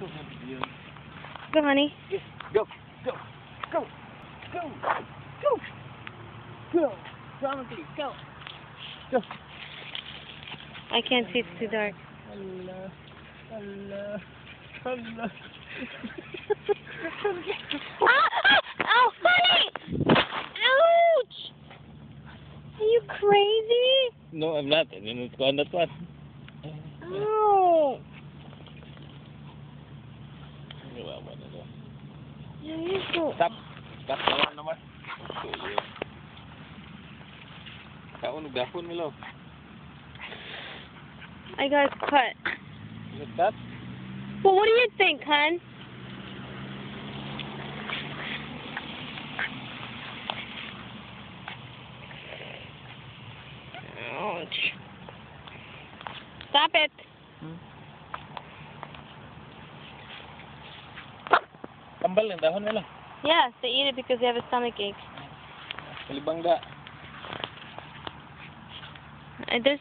Go, honey. Go, go, go, go, go, go. Promise, go. Go. I can't see, it's too dark. Allah, Allah, Allah. Oh, honey! Ouch! Are you crazy? No, I'm not. I'm going to go on that one. Oh! Stop. Stop naman naman. Kaon gapon Milo. I got cut. Is that? Well, what do you think, hon? Ouch. Stop it. Kambal ng dahon nila. Yes, they eat it because they have a stomach ache. Malibang da. There's